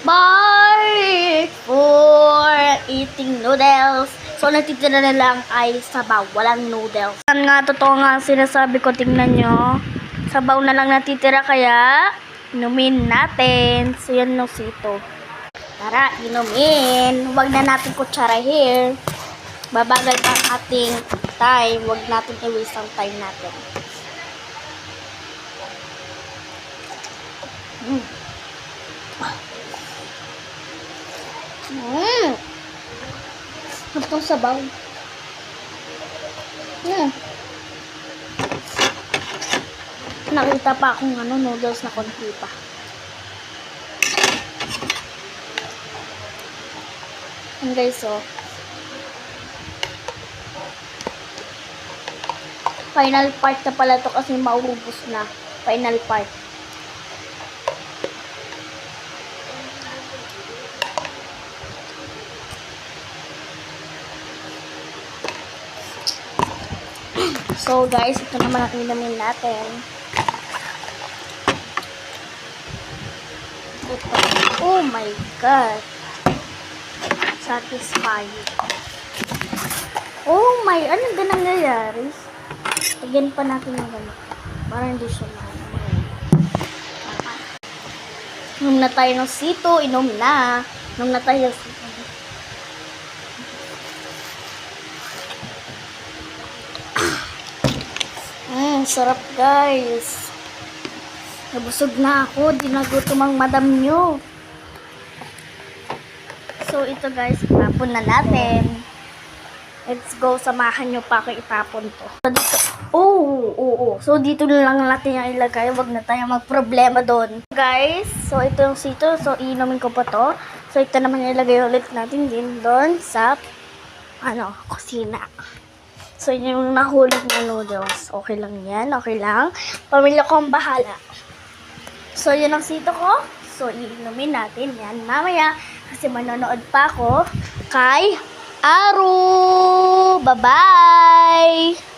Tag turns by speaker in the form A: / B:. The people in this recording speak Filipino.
A: Bye for eating noodles. So, natitira na lang ay sabaw. Walang noodles. Yan nga, totoo nga ang sinasabi ko. Tingnan nyo. Sabaw na lang natitira kaya inumin natin. So, yan yung sito. Tara, inumin. Huwag na natin kutsarahin. Babagal pa ang ating time. Huwag natin i-waste ang time natin. Itong sabaw. Nakita pa akong noodles na konti pa. Yan guys, oh. Final part na pala to kasi maubos na. Final part. So guys, ito naman ang inumin natin. Ito. Oh my God. Satisfying. Oh my, ano ba nangyayari? Lagyan pa natin yung gano'n. Para hindi siya inom na tayo ng sito. Inom na. Inom na tayo ng sito. Sarap guys. Nabusog na ako. Di nagutom ang madam nyo. So ito guys, itapon na natin. Let's go. Samahan nyo pa ako itapon to. So dito, So dito na lang natin yung ilagay. Huwag na tayo magproblema doon. Guys, so ito yung sito. So iinumin ko pa to. So ito naman ilagay ulit natin din doon sa kusina. So, yung nahulog na noodles. Okay lang yan. Okay lang. Pamilya ko ang bahala. So, yun ang sito ko. So, iinumin natin yan mamaya. Kasi manonood pa ako kay Aru. Bye-bye!